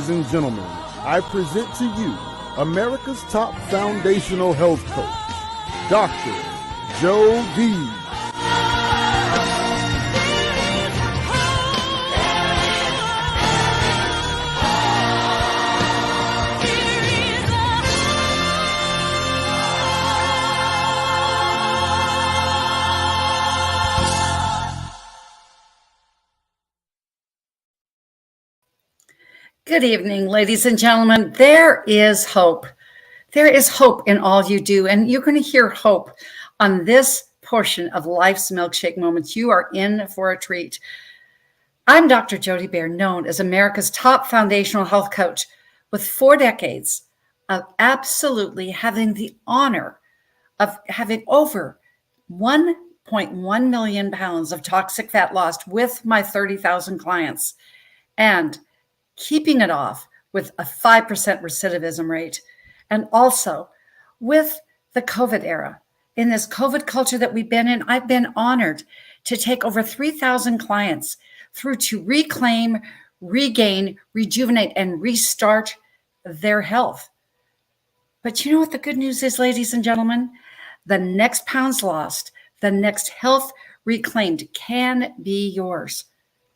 ladies and gentlemen, I present to you America's top foundational health coach, Dr. Joe D. Good evening, ladies and gentlemen. There is hope. There is hope in all you do, and you're going to hear hope on this portion of Life's Milkshake Moments. You are in for a treat. I'm Dr. Jody Bear, known as America's top foundational health coach, with 4 decades of absolutely having the honor of having over 1.1 million pounds of toxic fat lost with my 30,000 clients, and keeping it off with a 5% recidivism rate. And also with the COVID era, in this COVID culture that we've been in, I've been honored to take over 3,000 clients through to reclaim, regain, rejuvenate, and restart their health. But you know what the good news is, ladies and gentlemen? The next pounds lost, the next health reclaimed can be yours.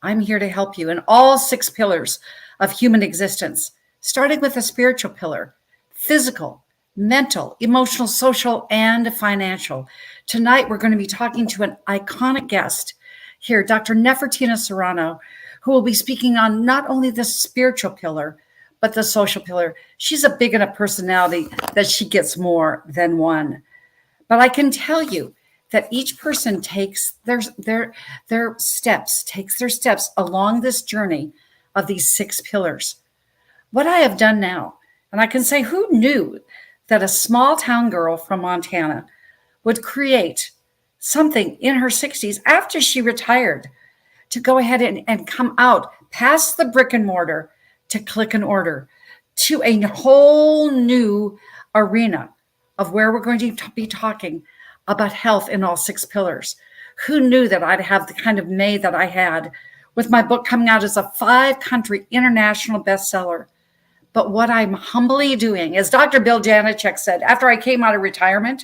I'm here to help you in all 6 pillars of human existence, starting with the spiritual pillar: physical, mental, emotional, social, and financial. Tonight, we're going to be talking to an iconic guest here, Dr. Nephetina Serana, who will be speaking on not only the spiritual pillar, but the social pillar. She's a big enough personality that she gets more than one. But I can tell you that each person takes their steps along this journey of these 6 pillars. What I have done now, and I can say, who knew that a small town girl from Montana would create something in her 60s after she retired to go ahead and come out past the brick and mortar to click and order to a whole new arena of where we're going to be talking about health in all 6 pillars. Who knew that I'd have the kind of May that I had with my book coming out as a 5-country international bestseller? But what I'm humbly doing, as Dr. Bill Janicek said, after I came out of retirement,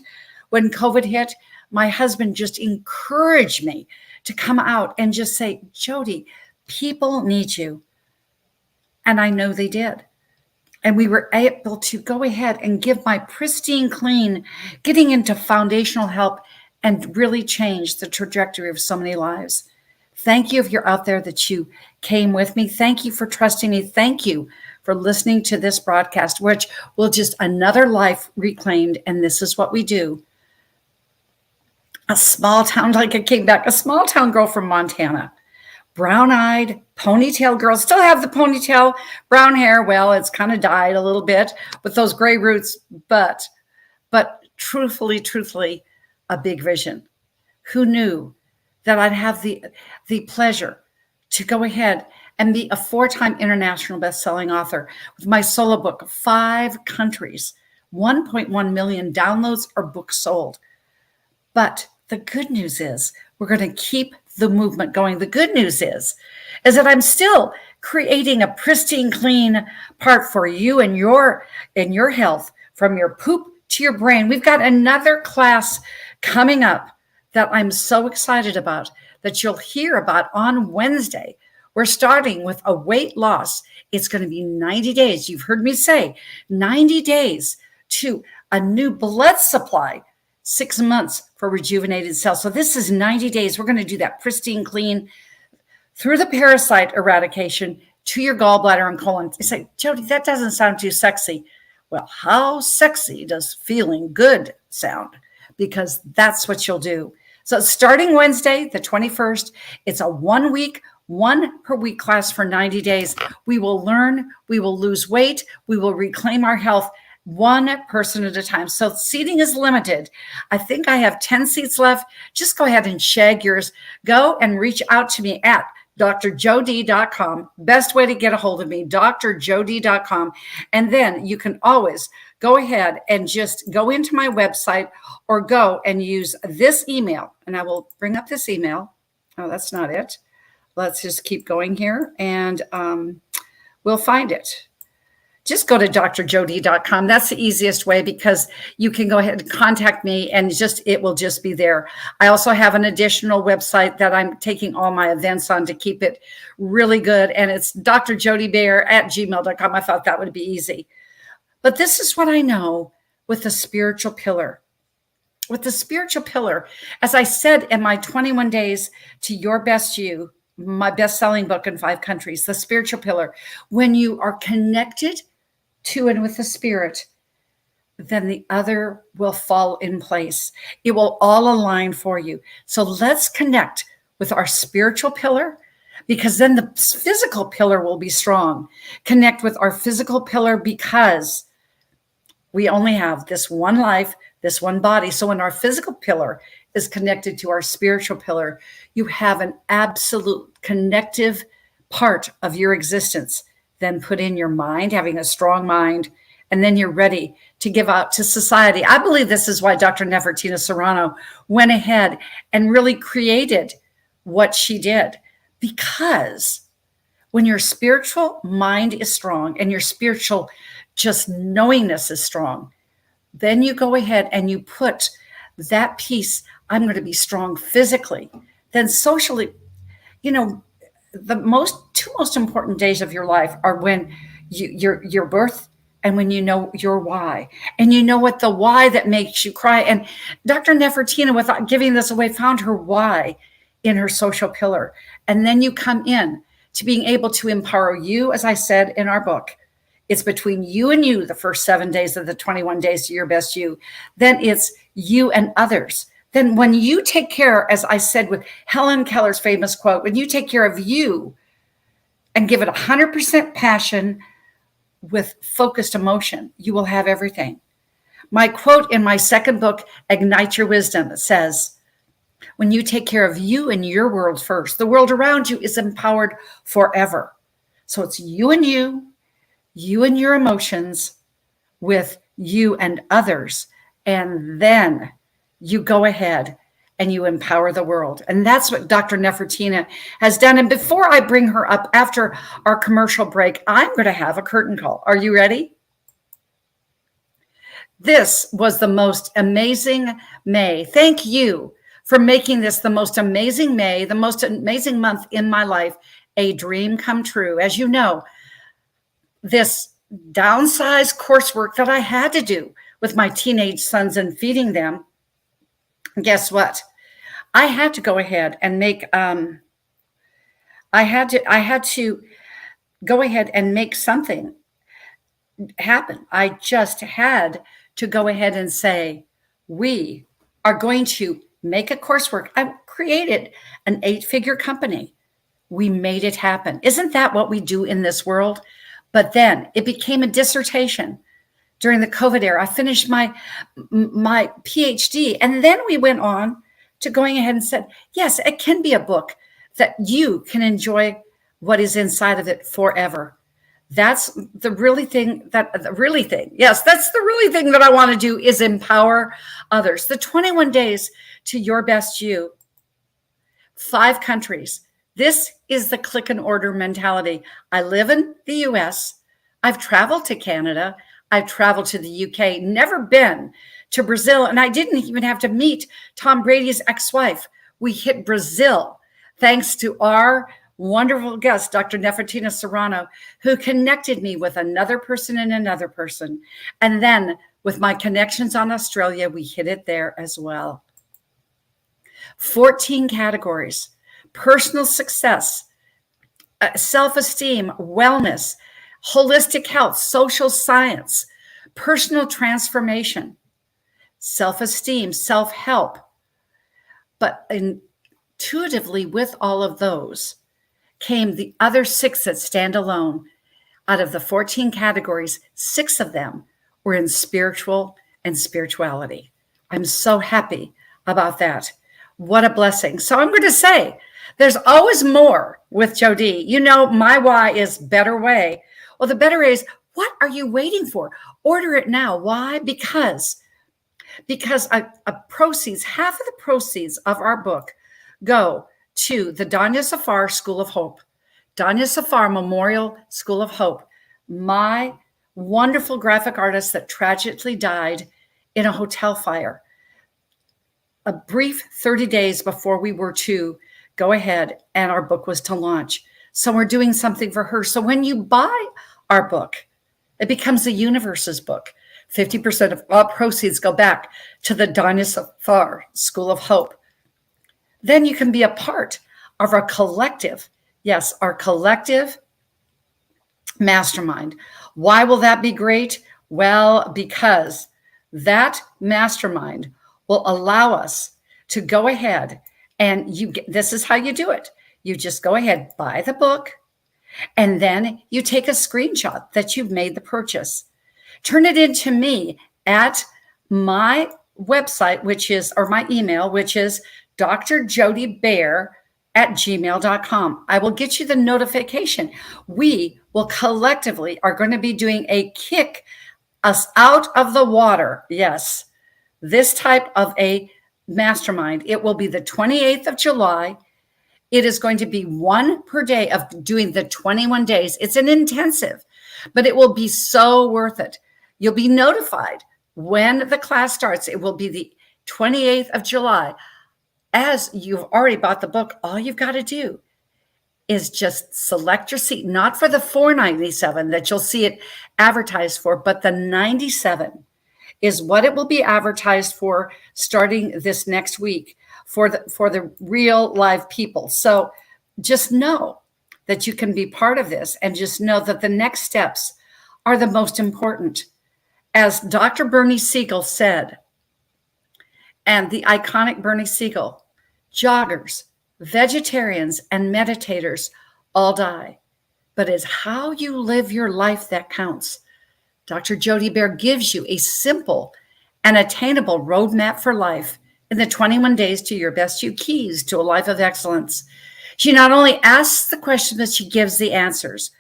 when COVID hit, my husband just encouraged me to come out and just say, Jody, people need you. And I know they did. And we were able to go ahead and give my pristine clean, getting into foundational help and really change the trajectory of so many lives. Thank you if you're out there that you came with me. Thank you for trusting me. Thank you for listening to this broadcast, which will just another life reclaimed. And this is what we do. A small town, like I came back, a small town girl from Montana, brown-eyed, ponytail girl, still have the ponytail, brown hair. Well, it's kind of dyed a little bit with those gray roots, but truthfully, a big vision. Who knew that I'd have the pleasure to go ahead and be a 4-time international best-selling author with my solo book, 5 countries, 1.1 million downloads or books sold. But the good news is we're going to keep the movement going. The good news is that I'm still creating a pristine, clean part for you and your health, from your poop to your brain. We've got another class coming up that I'm so excited about, that you'll hear about on Wednesday. We're starting with a weight loss. It's going to be 90 days. You've heard me say 90 days to a new blood supply, 6 months for rejuvenated cells. So this is 90 days. We're going to do that pristine, clean, through the parasite eradication to your gallbladder and colon. You say, Jody, that doesn't sound too sexy. Well, how sexy does feeling good sound? Because that's what you'll do. So starting Wednesday, the 21st, it's a 1 per week class for 90 days. We will learn, we will lose weight, we will reclaim our health, 1 person at a time. So seating is limited. I think I have 10 seats left. Just go ahead and shag yours. Go and reach out to me at drjod.com. Best way to get a hold of me, drjod.com. And then you can always go ahead and just go into my website or go and use this email. And I will bring up this email. Oh, that's not it. Let's just keep going here and we'll find it. just go to drjody.com. That's the easiest way, because you can go ahead and contact me, and it will just be there. I also have an additional website that I'm taking all my events on to keep it really good. And it's drjodybear@gmail.com. I thought that would be easy. But this is what I know with the spiritual pillar. With the spiritual pillar, as I said in my 21 Days to Your Best You, my best-selling book in 5 countries, the spiritual pillar, when you are connected to and with the spirit, then the other will fall in place. It will all align for you. So let's connect with our spiritual pillar, because then the physical pillar will be strong. Connect with our physical pillar, because we only have this one life, this one body. So when our physical pillar is connected to our spiritual pillar, you have an absolute connective part of your existence. Then put in your mind, having a strong mind, and then you're ready to give out to society. I believe this is why Dr. Nephetina Serana went ahead and really created what she did, because when your spiritual mind is strong and your spiritual just knowingness is strong, then you go ahead and you put that piece, I'm going to be strong physically, then socially. The two most important days of your life are when your birth, and when you know your why, and you know what the why that makes you cry. And Dr. Nephetina, without giving this away, found her why in her social pillar. And then you come in to being able to empower you, as I said in our book. It's between you and you, the first 7 days of the 21 Days to Your Best You. Then it's you and others. Then when you take care, as I said with Helen Keller's famous quote, when you take care of you and give it 100% passion with focused emotion, you will have everything. My quote in my second book, Ignite Your Wisdom, says, when you take care of you and your world first, the world around you is empowered forever. So it's you and your emotions with you and others. And then you go ahead and you empower the world. And that's what Dr. Nephetina has done. And before I bring her up after our commercial break, I'm going to have a curtain call. Are you ready? This was the most amazing May. Thank you for making this the most amazing May, the most amazing month in my life, a dream come true. As you know, this downsized coursework that I had to do with my teenage sons and feeding them, guess what? I had to go ahead and make I had to go ahead and make something happen. I just had to go ahead and say, we are going to make a coursework. I created an 8-figure company. We made it happen. Isn't that what we do in this world? But then it became a dissertation. During the COVID era, I finished my PhD, and then we went on to going ahead and said, yes, it can be a book that you can enjoy what is inside of it forever. That's the really thing. Yes, that's the really thing that I want to do, is empower others. The 21 Days to Your Best You, 5 countries. This is the click and order mentality. I live in the US. I've traveled to Canada. I've traveled to the UK, never been to Brazil. And I didn't even have to meet Tom Brady's ex-wife. We hit Brazil thanks to our wonderful guest, Dr. Nephetina Serana, who connected me with another person and another person. And then with my connections on Australia, we hit it there as well. 14 categories: personal success, self-esteem, wellness, holistic health, social science, personal transformation, self-esteem, self-help. But intuitively with all of those came the other 6 that stand alone. Out of the 14 categories, 6 of them were in spiritual and spirituality. I'm so happy about that. What a blessing. So I'm going to say, there's always more with Jody. You know, my why is better way. Well, the better is, what are you waiting for? Order it now. Why? Because proceeds, half of the proceeds of our book go to the Danya Safar School of Hope, Danya Safar Memorial School of Hope. My wonderful graphic artist that tragically died in a hotel fire a brief 30 days before we were to go ahead and our book was to launch. So we're doing something for her. So when you buy our book, it becomes the universe's book. 50% of all proceeds go back to the Danya Safar School of Hope. Then you can be a part of our collective, yes, our collective mastermind. Why will that be great? Well, because that mastermind will allow us to go ahead and this is how you do it. You just go ahead, buy the book, and then you take a screenshot that you've made the purchase. Turn it into me at my website, or my email, which is drjodybear@gmail.com. I will get you the notification. We will collectively are going to be doing a kick us out of the water. Yes, this type of a mastermind. It will be the 28th of July. It is going to be one per day of doing the 21 days. It's an intensive, but it will be so worth it. You'll be notified when the class starts. It will be the 28th of July. As you've already bought the book, all you've got to do is just select your seat, not for the $4.97 that you'll see it advertised for, but the $97 is what it will be advertised for starting this next week for the real live people. So just know that you can be part of this, and just know that the next steps are the most important. As Dr. Bernie Siegel said, and the iconic Bernie Siegel, joggers, vegetarians, and meditators all die, but it's how you live your life that counts. Dr. Jody Bear gives you a simple and attainable roadmap for life in the 21 days to your best you keys to a life of excellence. She not only asks the question, but she gives the answers.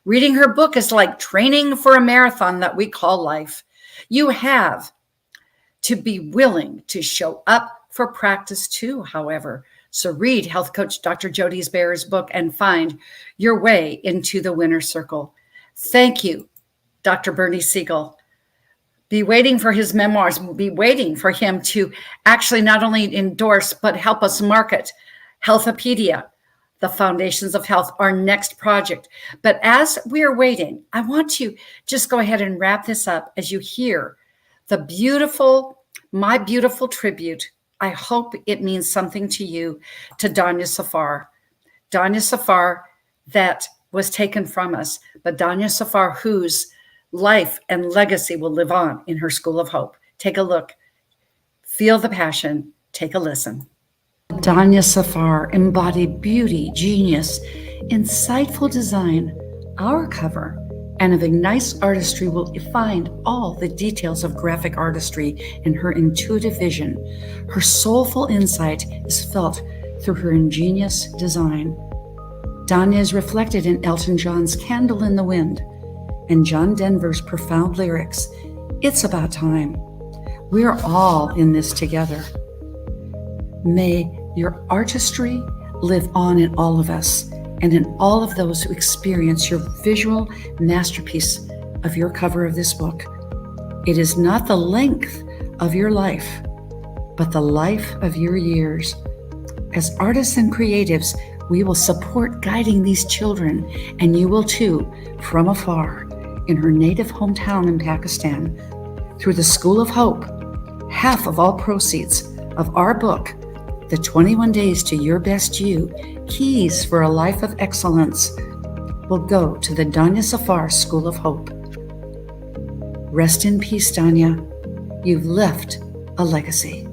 Reading her book is like training for a marathon that we call life. You have to be willing to show up for practice too, however. So read Health Coach Dr. Jody Bear's book and find your way into the winner's circle. Thank you, Dr. Bernie Siegel. Be waiting for his memoirs. Be waiting for him to actually not only endorse, but help us market Health-A-Peaia, the Foundations of Health, our next project. But as we are waiting, I want to just go ahead and wrap this up as you hear my beautiful tribute. I hope it means something to you, to Danya Safar. Danya Safar that was taken from us, but Danya Safar whose life and legacy will live on in her School of Hope. Take a look. Feel the passion. Take a listen. Danya Safar embodied beauty, genius, insightful design. Our cover and of Ignite's artistry will find all the details of graphic artistry in her intuitive vision. Her soulful insight is felt through her ingenious design. Danya is reflected in Elton John's Candle in the Wind and John Denver's profound lyrics, It's About Time. We are all in this together. May your artistry live on in all of us and in all of those who experience your visual masterpiece of your cover of this book. It is not the length of your life, but the life of your years. As artists and creatives, we will support guiding these children, and you will too, from afar, in her native hometown in Pakistan. Through the School of Hope, half of all proceeds of our book, The 21 Days to Your Best You, Keys for a Life of Excellence, will go to the Danya Safar School of Hope. Rest in peace, Danya. You've left a legacy.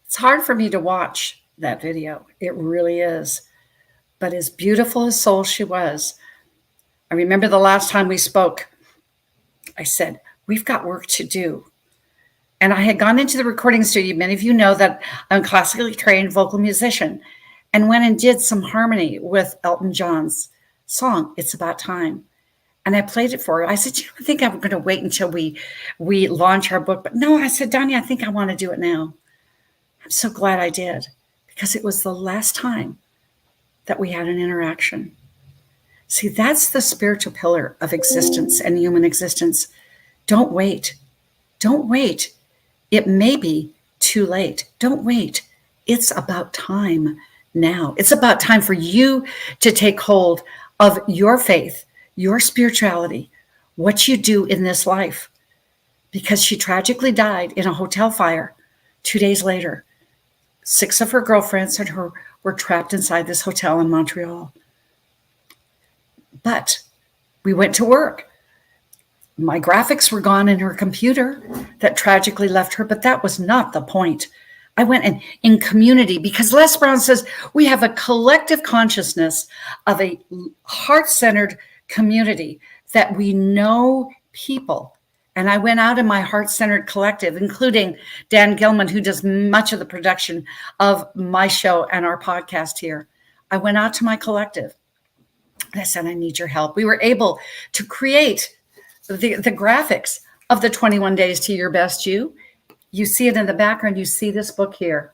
It's hard for me to watch that video. It really is. But as beautiful a soul she was, I remember the last time we spoke, I said, we've got work to do. And I had gone into the recording studio. Many of you know that I'm a classically trained vocal musician, and went and did some harmony with Elton John's song, It's About Time. And I played it for her. I said, I think I'm going to wait until we launch our book. But no, I said, Danya, I think I want to do it now. I'm so glad I did, because it was the last time that we had an interaction. See, that's the spiritual pillar of existence and human existence. Don't wait. Don't wait. It may be too late. Don't wait. It's about time now. It's about time for you to take hold of your faith, your spirituality, what you do in this life. Because she tragically died in a hotel fire 2 days later. 6 of her girlfriends and her were trapped inside this hotel in Montreal. But we went to work. My graphics were gone in her computer that tragically left her, but that was not the point. I went in community because Les Brown says we have a collective consciousness of a heart-centered community that we know people. And I went out in my heart-centered collective, including Dan Gilman, who does much of the production of my show and our podcast here. I went out to my collective. And I said, I need your help. We were able to create the graphics of the 21 Days to Your Best You. You see it in the background. You see this book here.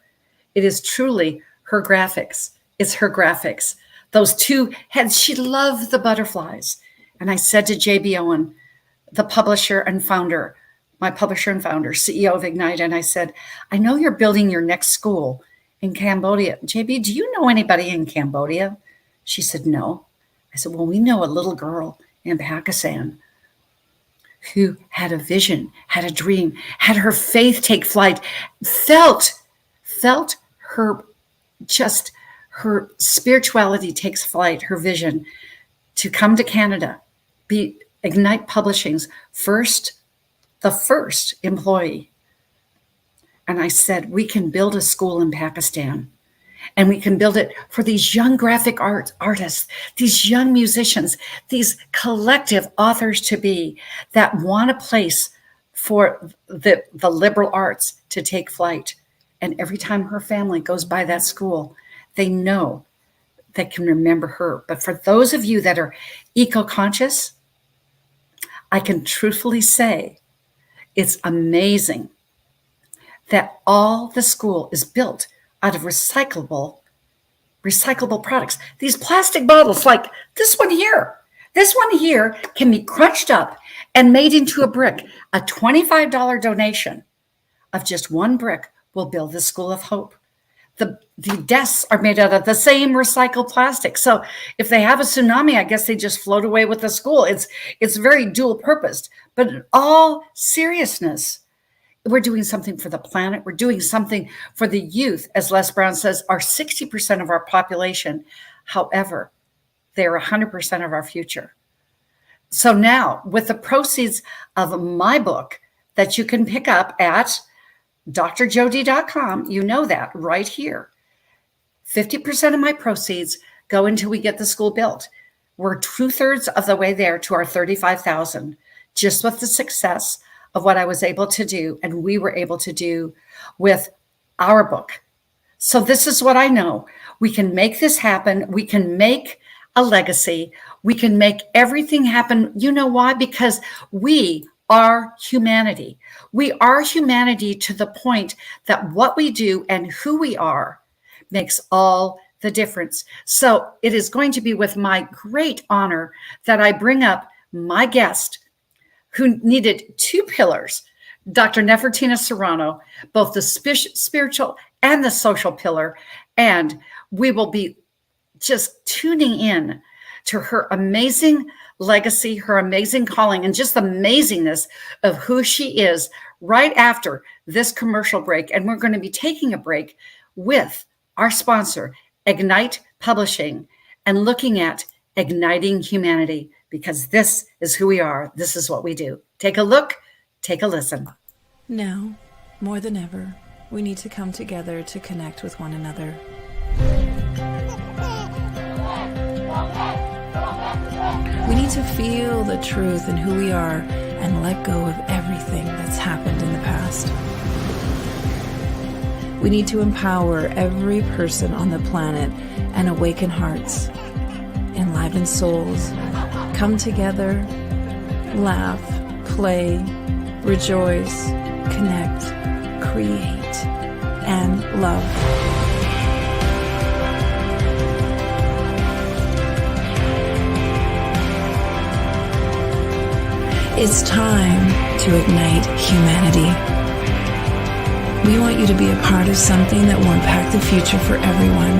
It is truly her graphics. It's her graphics. Those 2 heads, she loved the butterflies. And I said to J.B. Owen, the publisher and founder, my publisher and founder, CEO of Ignite, and I said, I know you're building your next school in Cambodia. JB, do you know anybody in Cambodia? She said, no. I said, well, we know a little girl in Pakistan who had a vision, had a dream, had her faith take flight, felt her spirituality takes flight, her vision to come to Canada, be Ignite Publishing's the first employee. And I said, we can build a school in Pakistan. And we can build it for these young graphic artists, these young musicians, these collective authors to be that want a place for the liberal arts to take flight. And every time her family goes by that school, they know they can remember her. But for those of you that are eco-conscious, I can truthfully say it's amazing that all the school is built out of recyclable products. These plastic bottles, like this one here can be crunched up and made into a brick. A $25 donation of just one brick will build the School of Hope. The desks are made out of the same recycled plastic. So if they have a tsunami, I guess they just float away with the school. It's very dual purposed. But in all seriousness, we're doing something for the planet. We're doing something for the youth. As Les Brown says, are 60% of our population. However, they're 100% of our future. So now, with the proceeds of my book that you can pick up at drjody.com, you know that right here. 50% of my proceeds go until we get the school built. We're 2/3 of the way there to our 35,000, just with the success of what I was able to do and we were able to do with our book. So this is what I know. We can make this happen. We can make a legacy. We can make everything happen. You know why? Because we are humanity. We are humanity to the point that what we do and who we are makes all the difference. So it is going to be with my great honor that I bring up my guest who needed 2 pillars, Dr. Nephetina Serana, both the spiritual and the social pillar. And we will be just tuning in to her amazing legacy, her amazing calling, and just the amazingness of who she is right after this commercial break. And we're going to be taking a break with our sponsor, Ignite Publishing, and looking at igniting humanity, because this is who we are. This is what we do. Take a look, take a listen. Now, more than ever, we need to come together to connect with one another. We need to feel the truth in who we are and let go of everything that's happened in the past. We need to empower every person on the planet and awaken hearts, enliven souls, come together, laugh, play, rejoice, connect, create, and love. It's time to ignite humanity. We want you to be a part of something that will impact the future for everyone.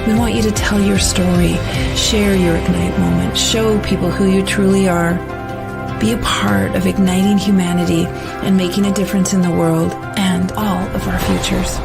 We want you to tell your story, share your Ignite moment, show people who you truly are. Be a part of igniting humanity and making a difference in the world and all of our futures.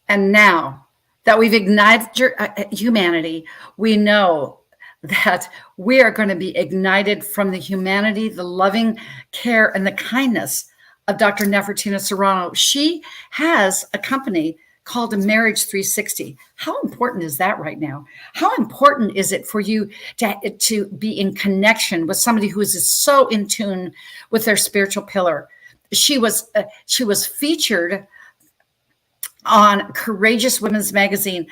And now that we've ignited humanity, we know that we are going to be ignited from the humanity, the loving care, and the kindness of Dr. Nephetina Serana. She has a company called Marriage 360. How important is that right now? How important is it for you to be in connection with somebody who is so in tune with their spiritual pillar? She was featured on Courageous Women's Magazine.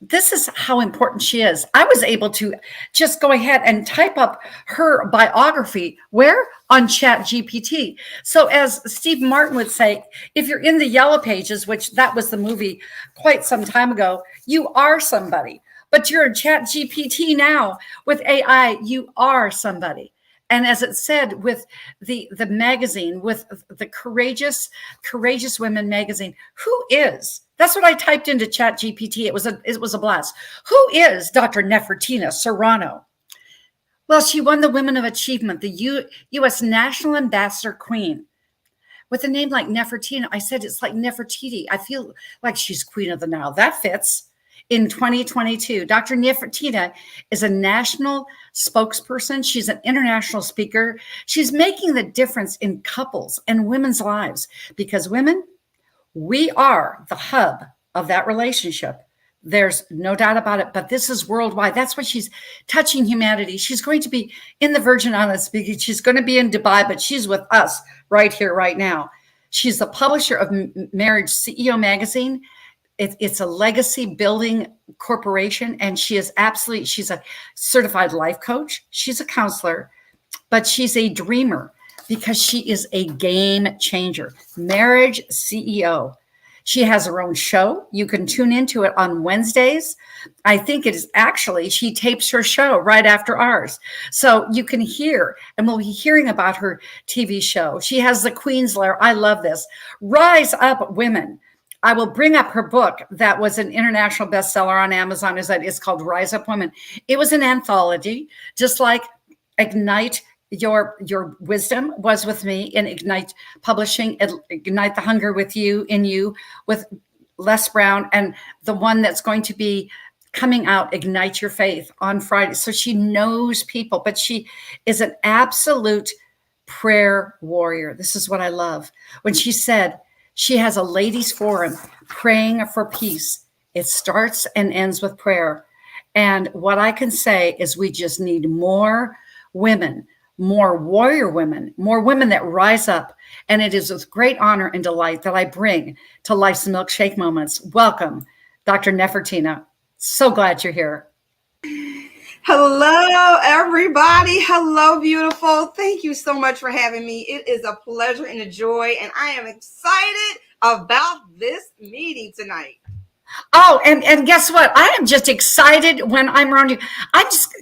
This is how important she is. I was able to just go ahead and type up her biography. Where? On ChatGPT. So as Steve Martin would say, if you're in the Yellow Pages, which that was the movie quite some time ago, you are somebody. But you're in ChatGPT now with AI, you are somebody. And as it said with the magazine, with the Courageous Women magazine, who is? That's what I typed into ChatGPT. It was a blast. Who is Dr. Nephetina Serana? Well, she won the Women of Achievement, the U.S. National Ambassador Queen. With a name like Nephetina, I said it's like Nefertiti. I feel like she's Queen of the Nile. That fits. In 2022, Dr. Nephetina is a national spokesperson. She's an international speaker. She's making the difference in couples and women's lives because women, we are the hub of that relationship. There's no doubt about it, but this is worldwide. That's why she's touching humanity. She's going to be in the Virgin Islands speaking. She's going to be in Dubai, but she's with us right here, right now. She's the publisher of Marriage CEO magazine. It's a legacy building corporation, and she's a certified life coach. She's a counselor, but she's a dreamer because she is a game changer. Marriage CEO. She has her own show. You can tune into it on Wednesdays. I think it is actually, she tapes her show right after ours. So you can hear, and we'll be hearing about her TV show. She has the Queen's Lair. I love this. Rise Up Women. I will bring up her book that was an international bestseller on Amazon. It's called Rise Up Women. It was an anthology, just like Ignite Your Wisdom was with me in Ignite Publishing, Ignite the Hunger with Les Brown, and the one that's going to be coming out, Ignite Your Faith, on Friday. So she knows people, but she is an absolute prayer warrior. This is what I love. When she said, she has a ladies' forum praying for peace. It starts and ends with prayer. And what I can say is we just need more women, more warrior women, more women that rise up. And it is with great honor and delight that I bring to Life's Milkshake Moments. Welcome, Dr. Nephetina. So glad you're here. Hello, everybody. Hello, beautiful. Thank you so much for having me. It is a pleasure and a joy, and I am excited about this meeting tonight. Oh, and guess what? I am just excited when I'm around you. I just,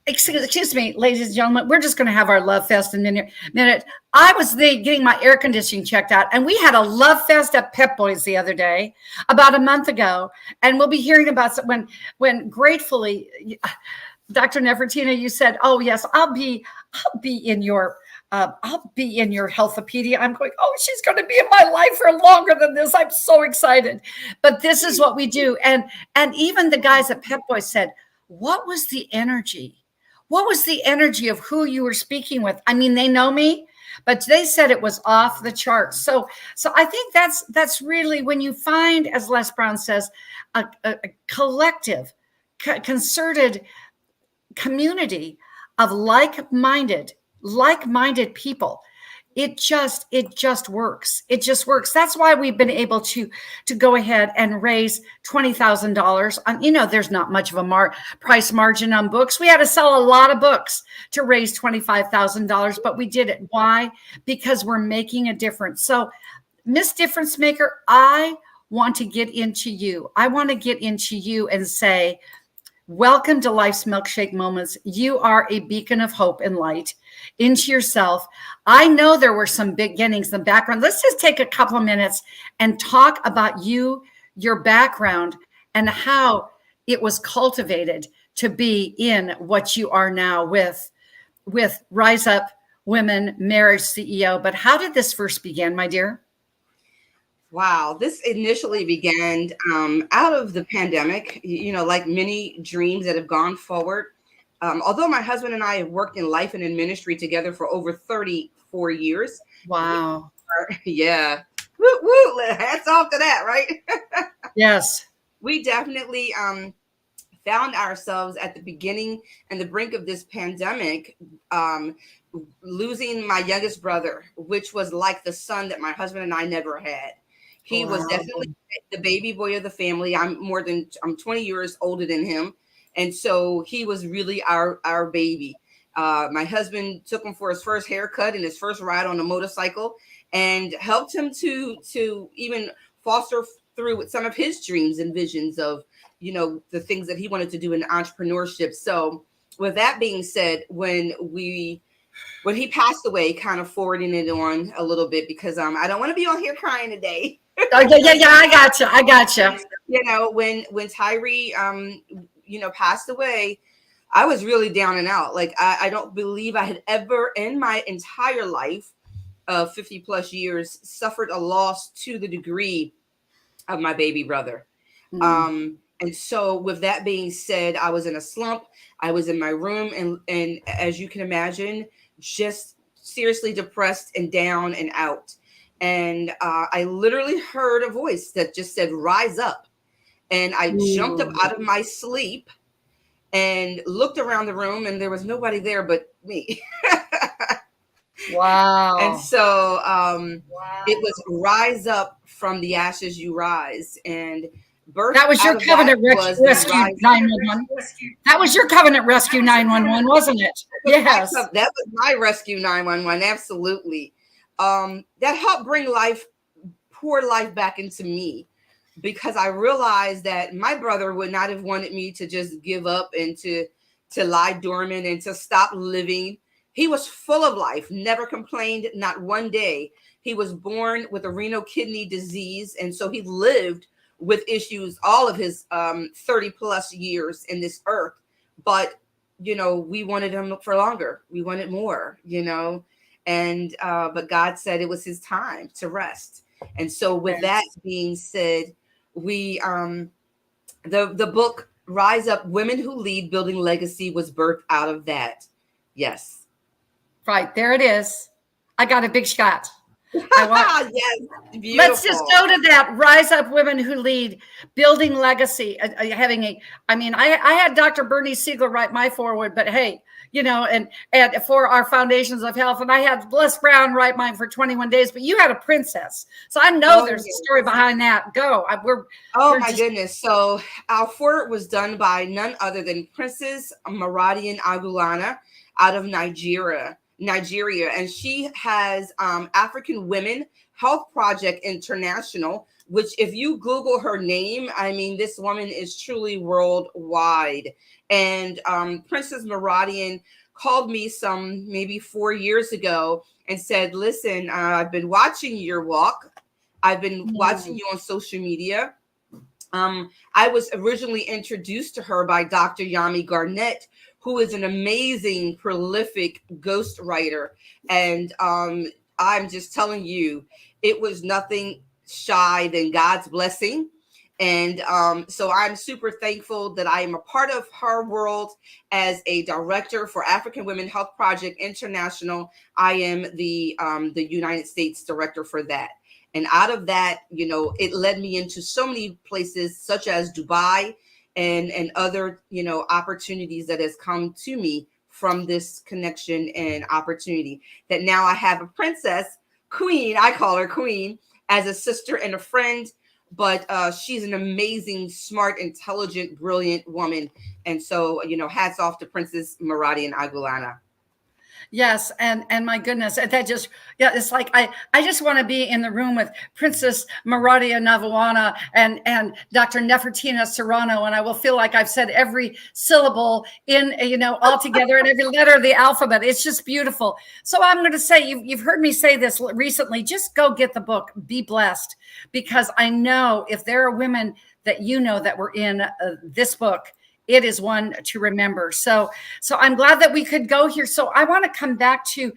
excuse me, ladies and gentlemen, we're just going to have our love fest in a minute. I was getting my air conditioning checked out, and we had a love fest at Pep Boys the other day, about a month ago, and we'll be hearing about when gratefully, Dr. Nephetina, you said, "Oh yes, I'll be in your Health-A-Peaia." I'm going, oh, she's going to be in my life for longer than this. I'm so excited. But this is what we do. And even the guys at Pep Boys said, what was the energy? What was the energy of who you were speaking with? I mean, they know me, but they said it was off the charts. So I think that's really when you find, as Les Brown says, a collective, concerted community of like-minded people. it just works. It just works. That's why we've been able to go ahead and raise $20,000 on, there's not much of a price margin on books. We had to sell a lot of books to raise $25,000, but we did it. Why? Because we're making a difference. So Miss Difference Maker, I want to get into you. I want to get into you and say, welcome to Life's Milkshake Moments. You are a beacon of hope and light into yourself. I know there were some beginnings in the background. Let's just take a couple of minutes and talk about you, your background, and how it was cultivated to be in what you are now with Rise Up Women Marriage CEO. But how did this first begin, my dear? Wow, this initially began out of the pandemic, like many dreams that have gone forward. Although my husband and I have worked in life and in ministry together for over 34 years. Wow. Yeah. Woo, woo. Hats off to that, right? Yes. We definitely found ourselves at the beginning and the brink of this pandemic, losing my youngest brother, which was like the son that my husband and I never had. He was definitely the baby boy of the family. I'm 20 years older than him. And so he was really our baby. My husband took him for his first haircut and his first ride on a motorcycle and helped him to even foster through with some of his dreams and visions of, the things that he wanted to do in entrepreneurship. So with that being said, when he passed away, kind of forwarding it on a little bit, because I don't want to be on here crying today. Yeah, I got you. When Tyree, passed away, I was really down and out. Like, I don't believe I had ever in my entire life of 50 plus years suffered a loss to the degree of my baby brother. Mm-hmm. And so with that being said, I was in a slump. I was in my room and as you can imagine, just seriously depressed and down and out. And I literally heard a voice that just said, rise up. And I jumped up out of my sleep and looked around the room and there was nobody there but me. Wow. And so it was rise up from the ashes you rise. And that was your Covenant Rescue 911. That was your Covenant Rescue 911, wasn't it? Yes. That was my Rescue 911. Absolutely. That helped pour life back into me, because I realized that my brother would not have wanted me to just give up and to lie dormant and to stop living. He was full of life, never complained, not one day. He was born with a renal kidney disease. And so he lived with issues all of his 30 plus years in this earth. But, we wanted him for longer. We wanted more, and but God said it was his time to rest. And so with that being said, we the book Rise Up Women Who Lead Building Legacy was birthed out of that. Yes. Right. There it is. I got a big shot. Yes, beautiful. Let's just go to that. Rise Up Women Who Lead Building Legacy. I had Dr. Bernie Siegel write my foreword, but hey, and for our Foundations of Health, and I had Les Brown write mine for 21 days, but you had a princess. So I know there's a story behind that. Go. My goodness. So our foreword was done by none other than Princess Maradian Agulana out of Nigeria. And she has African Women Health Project International, which if you Google her name, this woman is truly worldwide. And Princess Maradian called me maybe 4 years ago and said, listen, I've been watching your walk. I've been watching you on social media. I was originally introduced to her by Dr. Yami Garnett, who is an amazing, prolific ghostwriter. And I'm just telling you, it was nothing shy than God's blessing. And so I'm super thankful that I am a part of her world as a director for African Women Health Project International. I am the United States director for that. And out of that, it led me into so many places such as Dubai and other, opportunities that has come to me from this connection and opportunity that now I have a princess, queen, I call her queen, as a sister and a friend. But she's an amazing, smart, intelligent, brilliant woman. And so, you know, hats off to Princess Maradian Agulana. Yes, and my goodness, that just, yeah, it's like I just want to be in the room with Princess Maradia Navawana and Dr. Nephetina Serana, and I will feel like I've said every syllable in, you know, all together and every letter of the alphabet. It's just beautiful. So I'm going to say, you've heard me say this recently, just go get the book, Be Blessed, because I know if there are women that you know that were in this book, it is one to remember. So I'm glad that we could go here. So I want to come back to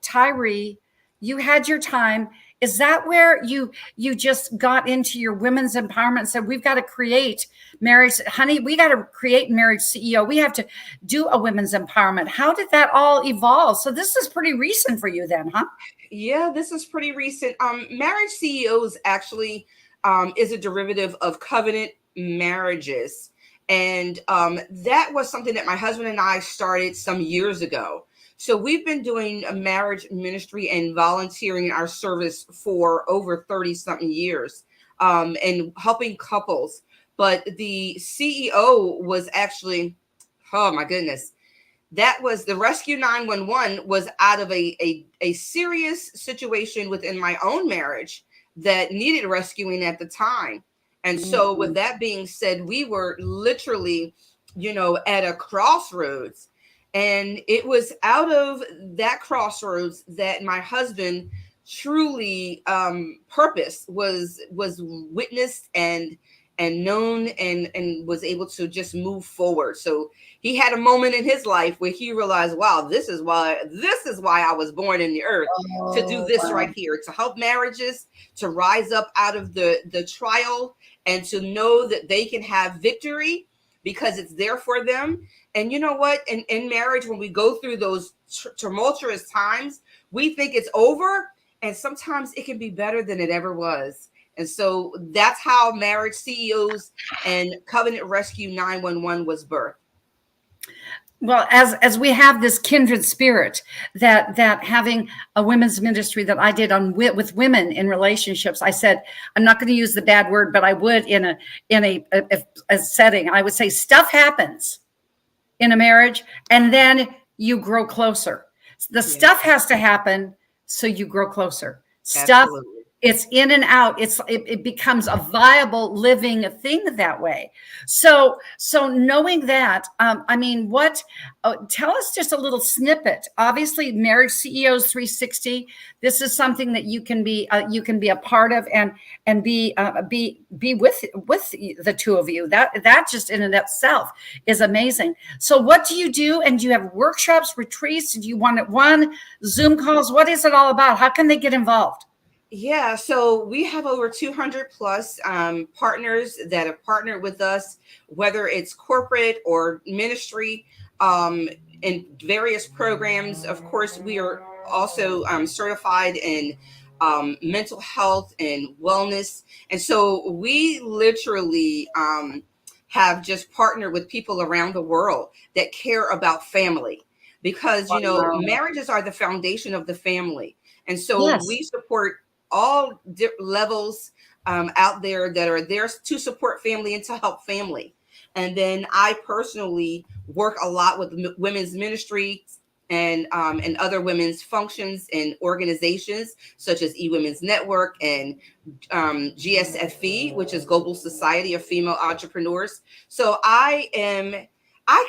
Tyree. You had your time. Is that where you just got into your women's empowerment and said, we've got to create marriage, honey, we got to create Marriage CEO. We have to do a women's empowerment. How did that all evolve? So this is pretty recent for you then, huh? Yeah, this is pretty recent. Marriage CEOs actually is a derivative of covenant marriages. And that was something that my husband and I started some years ago. So we've been doing a marriage ministry and volunteering our service for over 30 something years and helping couples. But the CEO was actually, oh my goodness, that was the Rescue 911 was out of a serious situation within my own marriage that needed rescuing at the time. And so with that being said, we were literally, you know, at a crossroads. And it was out of that crossroads that my husband truly purpose was witnessed and known and was able to just move forward. So he had a moment in his life where he realized, wow, this is why I was born in the earth, to do this right here, to help marriages to rise up out of the trial and to know that they can have victory because it's there for them. And you know what? In marriage, when we go through those tumultuous times, we think it's over, and sometimes it can be better than it ever was. And so that's how Marriage CEOs and Covenant Rescue 911 was birthed. Well, as we have this kindred spirit that having a women's ministry that I did with women in relationships, I said, I'm not going to use the bad word, but I would in a setting. I would say stuff happens in a marriage and then you grow closer. The stuff has to happen so you grow closer. Absolutely. Stuff, it's in and out. It becomes a viable living thing that way. So knowing that, I mean, tell us just a little snippet. Obviously, Marriage CEOs 360. This is something that you can be a part of and be with the two of you. That just in and of itself is amazing. So what do you do? And do you have workshops, retreats? Do you want Zoom calls? What is it all about? How can they get involved? Yeah, so we have over 200 plus partners that have partnered with us, whether it's corporate or ministry, in various programs. Of course, we are also certified in mental health and wellness. And so we literally have just partnered with people around the world that care about family, because, you know, marriages are the foundation of the family. And so we support all levels out there that are there to support family and to help family. And then I personally work a lot with women's ministry and other women's functions and organizations such as eWomen's Network and GSFE, which is Global Society of Female Entrepreneurs. So I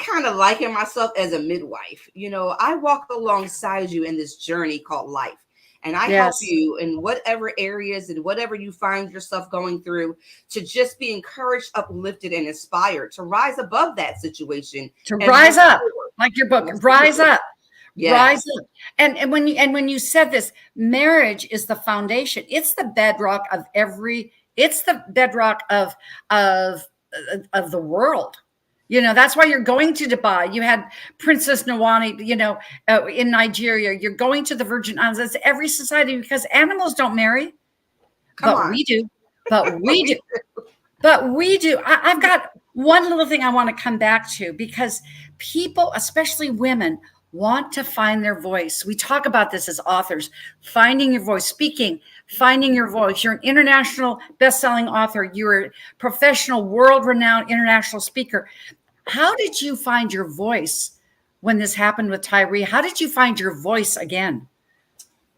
kind of liken myself as a midwife. You know, I walk alongside you in this journey called life. And I help you in whatever areas and whatever you find yourself going through, to just be encouraged, uplifted, and inspired to rise above that situation. To rise up, like your book, Rise Up. Yes. Rise up. And when you said this, marriage is the foundation. It's the bedrock of it's the bedrock of the world. You know, that's why you're going to Dubai. You had Princess Nawani, you know, in Nigeria. You're going to the Virgin Islands. That's every society, because animals don't marry. We do. But we do. But we do. I've got one little thing I want to come back to, because people, especially women, want to find their voice. We talk about this as authors, finding your voice, speaking, finding your voice. You're an international best-selling author. You're a professional, world-renowned international speaker. How did you find your voice when this happened with Tyree? How did you find your voice again?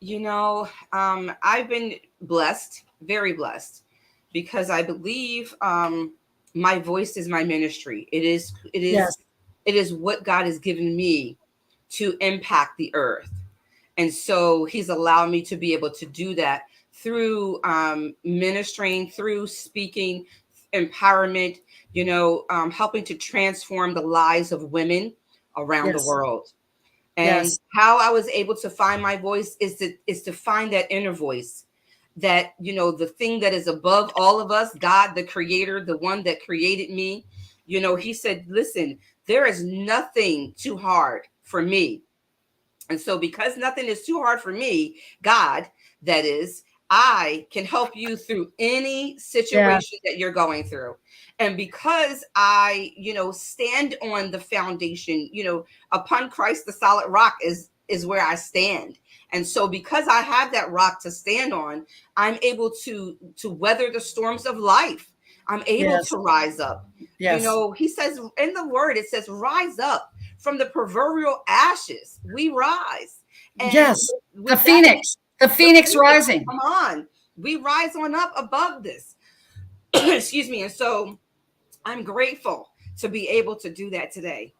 You know, I've been blessed, very blessed, because I believe my voice is my ministry. It is Yes. it is what God has given me to impact the earth. And so he's allowed me to be able to do that through ministering, through speaking, empowerment, you know, helping to transform the lives of women around the Yes. world. And Yes. how I was able to find my voice is to find that inner voice, that, you know, the thing that is above all of us, God, the creator, the one that created me. You know, he said, listen, there is nothing too hard for me. And so because nothing is too hard for me, God, that is, I can help you through any situation that you're going through. And because I, you know, stand on the foundation, you know, upon Christ, the solid rock is where I stand. And so because I have that rock to stand on, I'm able to weather the storms of life. I'm able to rise up. Yes. You know, he says in the word, it says, rise up from the proverbial ashes. We rise. And yes. The phoenix rising. Come on. We rise on up above this. Excuse me. And so I'm grateful to be able to do that today.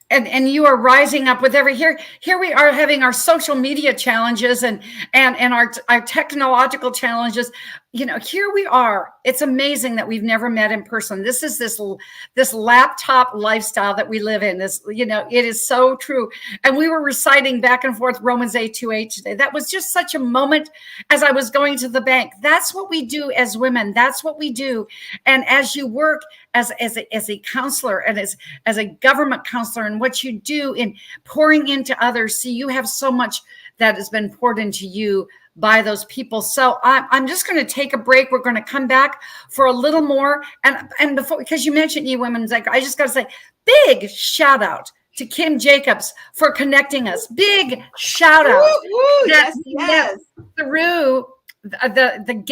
And you are rising up with every here we are having our social media challenges and our technological challenges. You know, here we are. It's amazing that we've never met in person. This is this laptop lifestyle that we live in. This, you know, it is so true. And we were reciting back and forth Romans 8:2-8 today. That was just such a moment as I was going to the bank. That's what we do as women. That's what we do. And as you work as a counselor and as a government counselor, and what you do in pouring into others, see, you have so much that has been poured into you by those people. So I'm just going to take a break. We're going to come back for a little more. And before, because you mentioned women's, like, I just got to say, big shout out to Kim Jacobs for connecting us. Big shout out. Yes. Through the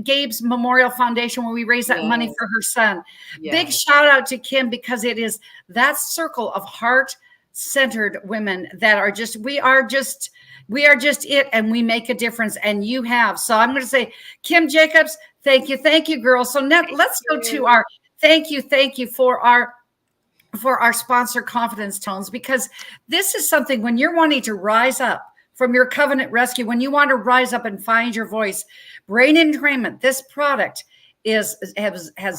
Gabe's Memorial Foundation, where we raise that money for her son. Yes. Big shout out to Kim, because it is that circle of heart-centered women that are just, we are just it, and we make a difference, and you have. So I'm going to say, Kim Jacobs, thank you, girls. So now let's go to our thank you for our sponsor, Confidence Tones, because this is something when you're wanting to rise up from your covenant rescue, when you want to rise up and find your voice, brain entrainment. This product has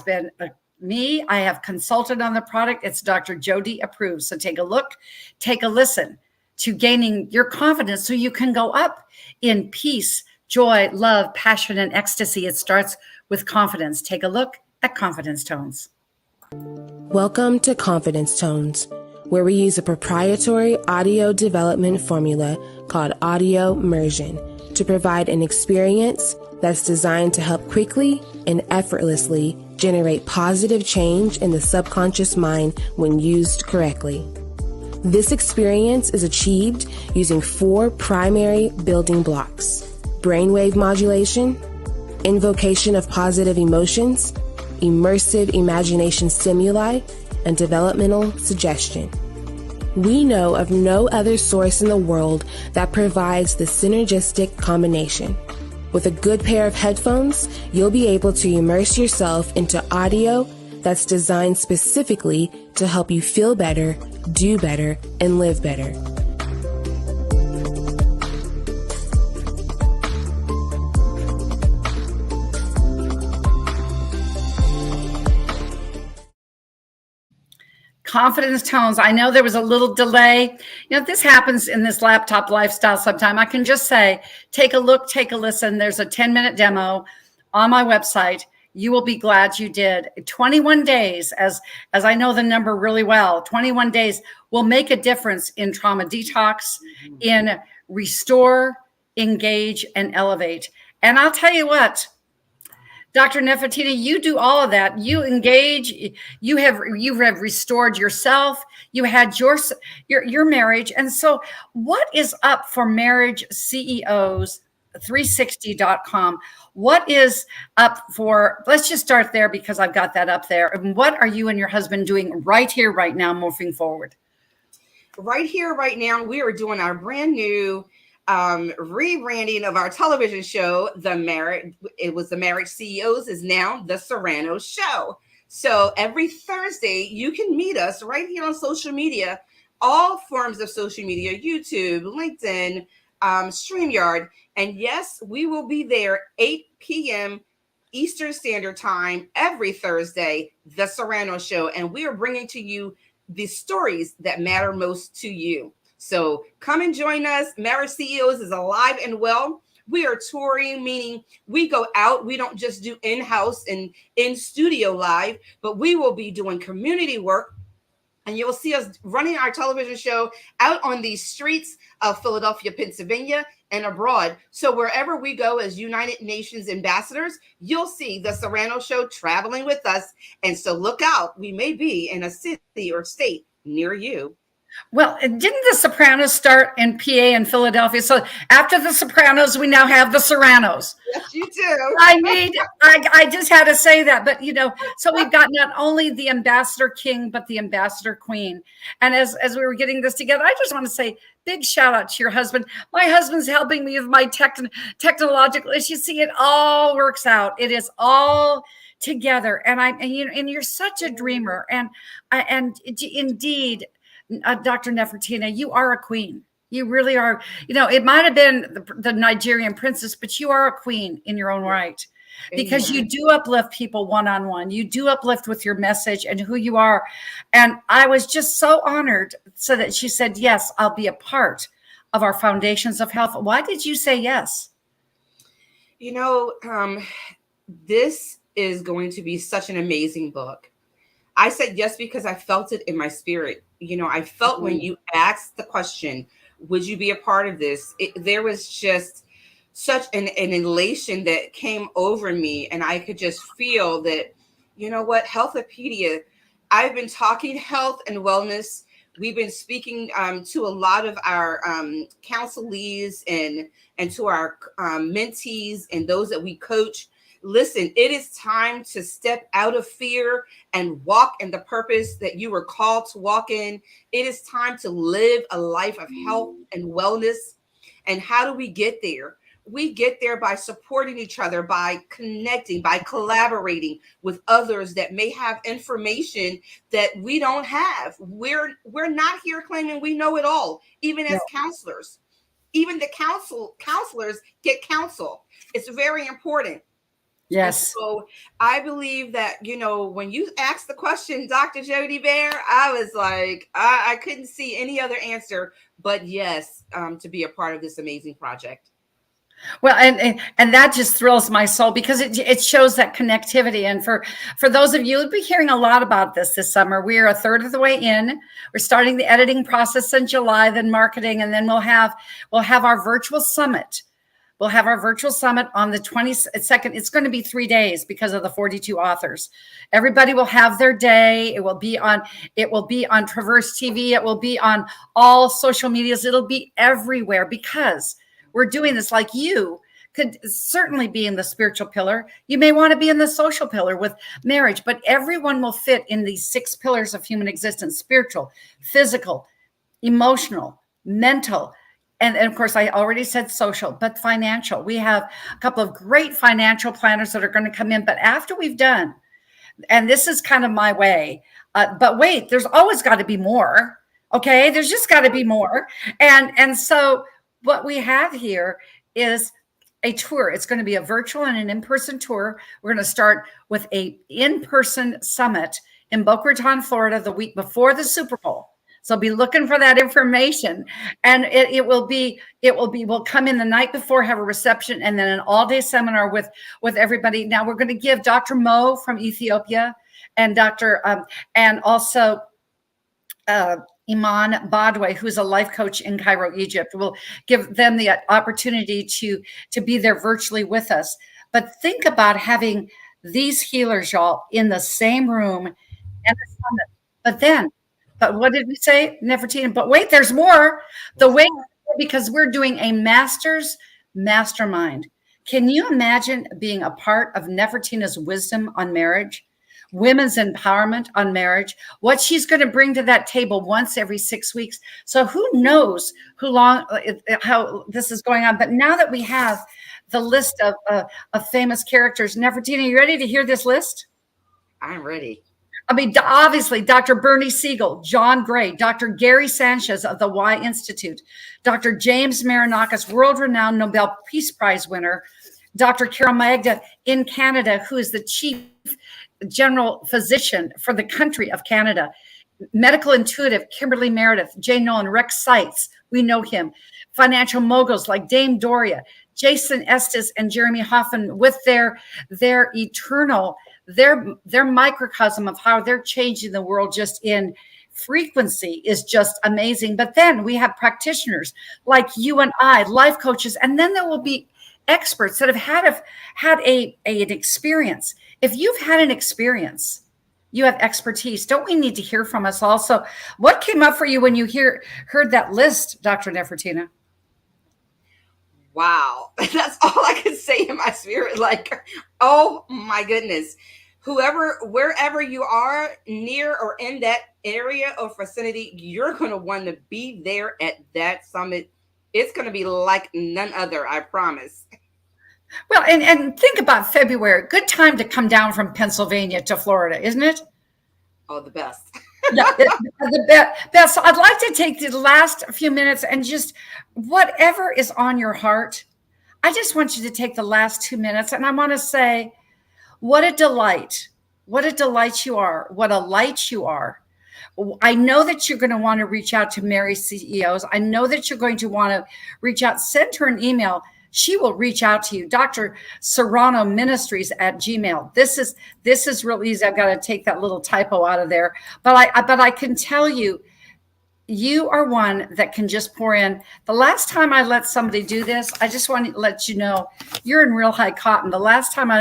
been me. I have consulted on the product. It's Dr. Jody approved. So take a look, take a listen to gaining your confidence so you can go up in peace, joy, love, passion, and ecstasy. It starts with confidence. Take a look at Confidence Tones. Welcome to Confidence Tones, where we use a proprietary audio development formula called audio immersion to provide an experience that's designed to help quickly and effortlessly generate positive change in the subconscious mind when used correctly. This experience is achieved using 4 primary building blocks: brainwave modulation, invocation of positive emotions, immersive imagination stimuli, and developmental suggestion. We know of no other source in the world that provides the synergistic combination. With a good pair of headphones, you'll be able to immerse yourself into audio that's designed specifically to help you feel better, do better, and live better. Confidence Tones. I know there was a little delay. You know, this happens in this laptop lifestyle sometime. I can just say, take a look, take a listen. There's a 10-minute demo on my website. You will be glad you did. 21 days, as I know the number really well, 21 days will make a difference in trauma detox, in restore, engage, and elevate. And I'll tell you what, Dr. Nephetina, you do all of that. You engage. You have restored yourself. You had your marriage. And so, what is up for Marriage CEOs 360.com? What is up for? Let's just start there because I've got that up there. And what are you and your husband doing right here, right now, moving forward? Right here, right now, we are doing our brand new rebranding of our television show. It was the Marriage CEOs, is now the Serana Show. So every Thursday, you can meet us right here on social media, all forms of social media, YouTube, LinkedIn, StreamYard. And yes, we will be there 8 p.m. Eastern Standard Time every Thursday, the Serana Show. And we are bringing to you the stories that matter most to you. So come and join us. Marriage CEOs is alive and well. We are touring, meaning we go out. We don't just do in-house and in-studio live, but we will be doing community work. And you'll see us running our television show out on the streets of Philadelphia, Pennsylvania, and abroad. So wherever we go as United Nations ambassadors, you'll see the Serana Show traveling with us. And so look out. We may be in a city or state near you. Well, didn't The Sopranos start in PA and Philadelphia? So after The Sopranos, we now have The Serranos. Yes, you do. I just had to say that. But, so we've got not only the Ambassador King, but the Ambassador Queen. And as we were getting this together, I just want to say big shout out to your husband. My husband's helping me with my technological issues. See, it all works out. It is all together. And you're such a dreamer. And indeed, Dr. Nephetina, you are a queen. You really are. It might have been the Nigerian princess, but you are a queen in your own right, because you do uplift people one-on-one. You do uplift with your message and who you are. And I was just so honored so that she said, yes, I'll be a part of our Foundations of Health. Why did you say yes? This is going to be such an amazing book. I said yes because I felt it in my spirit. I felt when you asked the question, would you be a part of this? There was just such an elation that came over me. And I could just feel that, Health-A-Peaia, I've been talking health and wellness. We've been speaking to a lot of our counselees and to our mentees and those that we coach. Listen, it is time to step out of fear and walk in the purpose that you were called to walk in. It is time to live a life of health and wellness. And how do we get there? We get there by supporting each other, by connecting, by collaborating with others that may have information that we don't have. We're not here claiming we know it all, even as counselors. Even the counselors get counsel. It's very important. Yes. And so I believe that, when you asked the question, Dr. Jody Bear, I was like, I couldn't see any other answer but yes, to be a part of this amazing project. Well, and that just thrills my soul because it shows that connectivity. And for those of you who'll be hearing a lot about this summer, we are a third of the way in. We're starting the editing process in July, then marketing, and then we'll have our virtual summit. We'll have our virtual summit on the 22nd. It's going to be 3 days because of the 42 authors. Everybody will have their day. It will be on Traverse TV. It will be on all social medias. It'll be everywhere because we're doing this. Like, you could certainly be in the spiritual pillar. You may want to be in the social pillar with marriage, but everyone will fit in these 6 pillars of human existence: spiritual, physical, emotional, mental, and of course, I already said social, but financial. We have a couple of great financial planners that are going to come in. But after we've done, and this is kind of my way, but wait, there's always got to be more. Okay, there's just got to be more. And so what we have here is a tour. It's going to be a virtual and an in-person tour. We're going to start with a in-person summit in Boca Raton, Florida, the week before the Super Bowl. So be looking for that information. And we'll come in the night before, have a reception, and then an all-day seminar with everybody. Now we're going to give Dr. Mo from Ethiopia and and also Iman Badwe, who's a life coach in Cairo, Egypt. We'll give them the opportunity to be there virtually with us. But think about having these healers, y'all, in the same room and the summit. But what did we say, Nephitina? But wait, there's more. The way, because we're doing a master's mastermind. Can you imagine being a part of Nefertina's wisdom on marriage, women's empowerment on marriage, what she's going to bring to that table once every 6 weeks? So who knows how this is going on? But now that we have the list of famous characters, Nefertina, you ready to hear this list? I'm ready. I mean, obviously, Dr. Bernie Siegel, John Gray, Dr. Gary Sanchez of the Y Institute, Dr. James Marinakis, world-renowned Nobel Peace Prize winner, Dr. Carol Magda in Canada, who is the chief general physician for the country of Canada, medical intuitive Kimberly Meredith, Jay Nolan, Rex Seitz, we know him, financial moguls like Dame Doria, Jason Estes and Jeremy Hoffman with their eternal, their microcosm of how they're changing the world just in frequency is just amazing. But then we have practitioners like you and I, life coaches, and then there will be experts that have had an experience. If you've had an experience, you have expertise. Don't we need to hear from us also? What came up for you when you heard that list, Dr. Nefertina? Wow. That's all I can say in my spirit. Like, oh my goodness. Wherever you are, near or in that area or vicinity, you're going to want to be there at that summit. It's going to be like none other, I promise. Well, and think about February. Good time to come down from Pennsylvania to Florida, isn't it? Oh, the best. Yeah, the best. I'd like to take the last few minutes and just whatever is on your heart. I just want you to take the last 2 minutes, and I want to say, what a delight. What a delight you are. What a light you are. I know that you're going to want to reach out to Mary's CEOs. I know that you're going to want to reach out. Send her an email. She will reach out to you. Dr. Serana Ministries at Gmail. This is real easy. I've got to take that little typo out of there. But I can tell you, you are one that can just pour in. The last time I let somebody do this, I just want to let you know, you're in real high cotton. The last time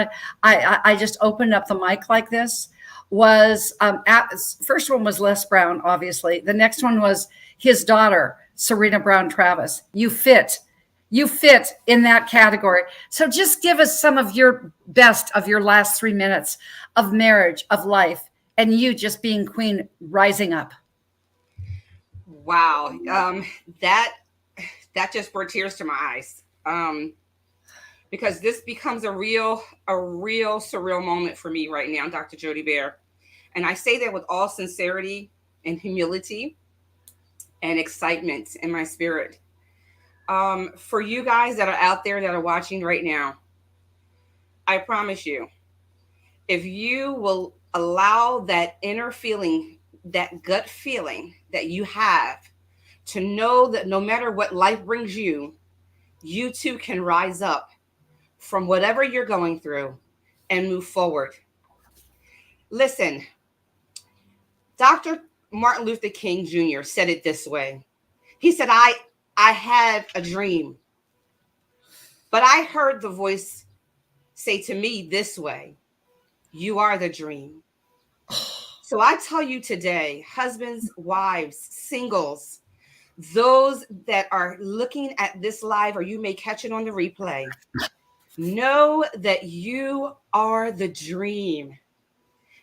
I just opened up the mic like this was, first one was Les Brown, obviously. The next one was his daughter, Serena Brown Travis. You fit in that category. So just give us some of your best of your last 3 minutes of marriage, of life, and you just being queen, rising up. Wow. That just brought tears to my eyes. Because this becomes a real surreal moment for me right now, Dr. Jody Bear. And I say that with all sincerity and humility and excitement in my spirit. For you guys that are out there that are watching right now, I promise you, if you will allow that inner feeling, that gut feeling that you have to know that no matter what life brings you, you too can rise up from whatever you're going through and move forward. Listen, Dr. Martin Luther King Jr. said it this way. He said, I had a dream, but I heard the voice say to me this way, you are the dream. So I tell you today, husbands, wives, singles, those that are looking at this live, or you may catch it on the replay, know that you are the dream.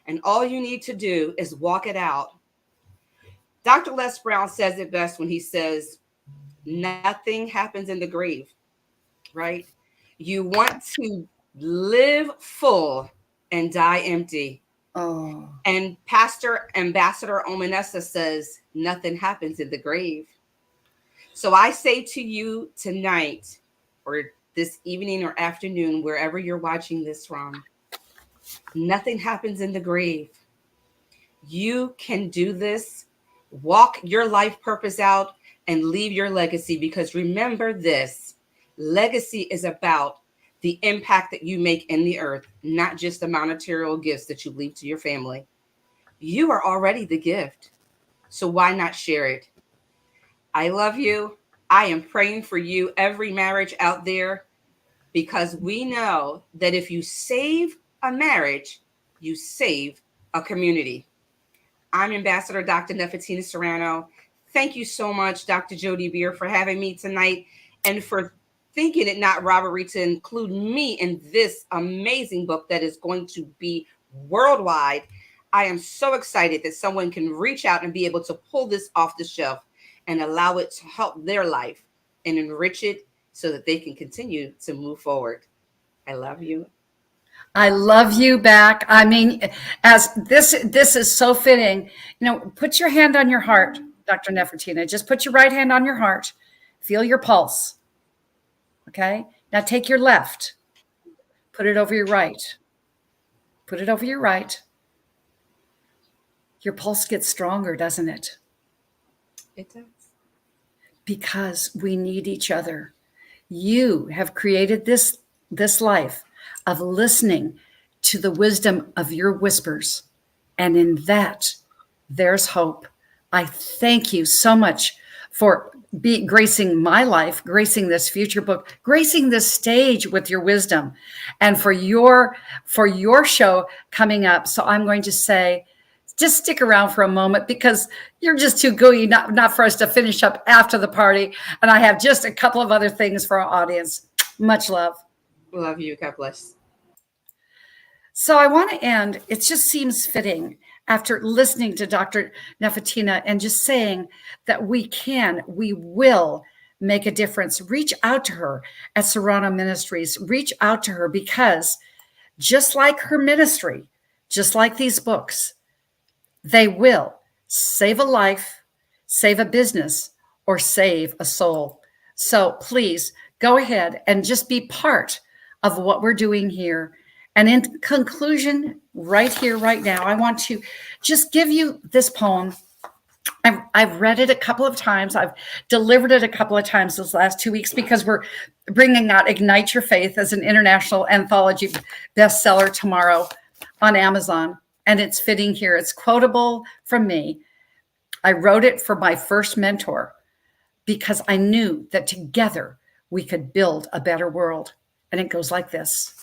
And all you need to do is walk it out. Dr. Les Brown says it best when he says, nothing happens in the grave, right? You want to live full and die empty. Oh. And Pastor Ambassador Omanessa says, nothing happens in the grave. So I say to you tonight, or this evening or afternoon, wherever you're watching this from, nothing happens in the grave. You can do this, walk your life purpose out, and leave your legacy. Because remember this, legacy is about the impact that you make in the earth, not just the monetary gifts that you leave to your family. You are already the gift. So why not share it? I love you. I am praying for you, every marriage out there. because we know that if you save a marriage, you save a community. I'm Ambassador Dr. Nephetina Serana. Thank you so much, Dr. Jody Beer, for having me tonight and for thinking it not robbery to include me in this amazing book that is going to be worldwide. I am so excited that someone can reach out and be able to pull this off the shelf and allow it to help their life and enrich it so that they can continue to move forward. I love you. I love you back. I mean, as this is so fitting. You know, put your hand on your heart, Dr. Nephetina. Just put your right hand on your heart. Feel your pulse. Okay? Now take your left. Put it over your right. Put it over your right. Your pulse gets stronger, doesn't it? It does. Because we need each other. You have created this life of listening to the wisdom of your whispers. And in that, there's hope. I thank you so much for gracing my life, gracing this future book, gracing this stage with your wisdom, and for your show coming up. So I'm going to say, just stick around for a moment because you're just too gooey, not for us to finish up after the party. And I have just a couple of other things for our audience. Much love. Love you. God bless. So I want to end. It just seems fitting after listening to Dr. Nephetina and just saying that we will make a difference. Reach out to her at Serana Ministries. Reach out to her because just like her ministry, just like these books, they will save a life, save a business, or save a soul. So please go ahead and just be part of what we're doing here. And in conclusion, right here, right now, I want to just give you this poem. I've read it a couple of times. I've delivered it a couple of times this last 2 weeks because we're bringing out Ignite Your Faith as an international anthology bestseller tomorrow on Amazon. And it's fitting here. It's quotable from me. I wrote it for my first mentor because I knew that together we could build a better world. And it goes like this.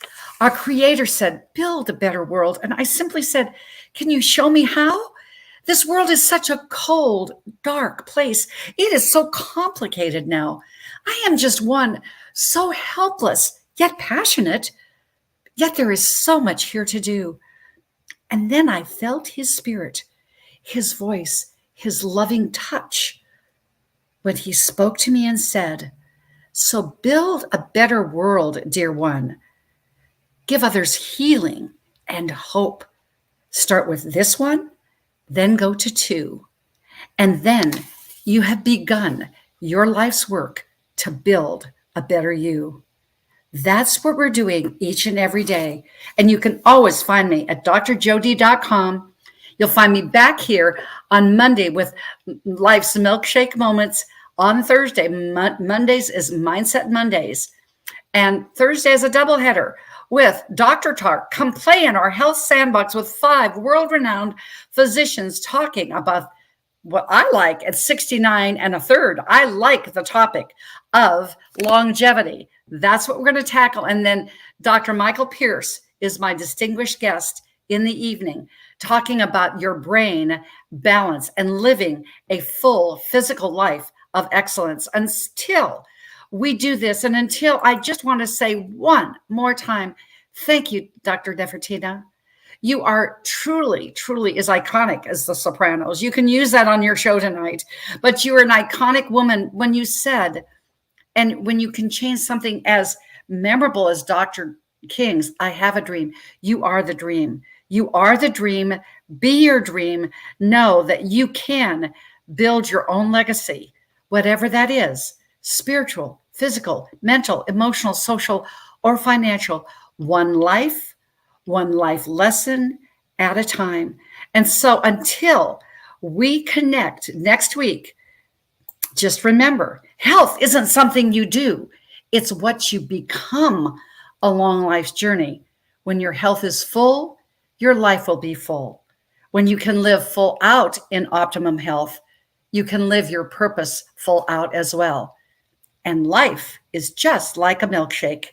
Our Creator said, build a better world. And I simply said, can you show me how? This world is such a cold, dark place. It is so complicated now. I am just one, so helpless, yet passionate. Yet there is so much here to do. And then I felt his spirit, his voice, his loving touch when he spoke to me and said, so build a better world, dear one. Give others healing and hope. Start with this one, then go to 2. And then you have begun your life's work to build a better you. That's what we're doing each and every day. And you can always find me at drjody.com. You'll find me back here on Monday with Life's Milkshake Moments. On Thursday, Mondays is Mindset Mondays. And Thursday is a doubleheader with Dr. Talk. Come play in our health sandbox with 5 world-renowned physicians talking about what I like at 69 and a third. I like the topic of longevity. That's what we're going to tackle. And then Dr. Michael Pierce is my distinguished guest in the evening, talking about your brain balance and living a full physical life of excellence. Until we do this, and until I just want to say one more time, thank you, Dr. Nephetina. You are truly, truly as iconic as The Sopranos. You can use that on your show tonight, but you are an iconic woman when you said, and when you can change something as memorable as Dr. King's, I have a dream. You are the dream. You are the dream. Be your dream. Know that you can build your own legacy, whatever that is, spiritual, physical, mental, emotional, social, or financial. One life lesson at a time. And so until we connect next week, just remember, health isn't something you do. It's what you become along life's journey. When your health is full, your life will be full. When you can live full out in optimum health, you can live your purpose full out as well. And life is just like a milkshake.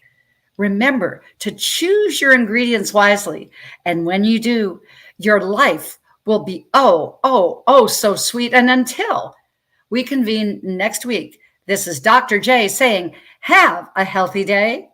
Remember to choose your ingredients wisely. And when you do, your life will be so sweet. And until we convene next week, this is Dr. J saying, have a healthy day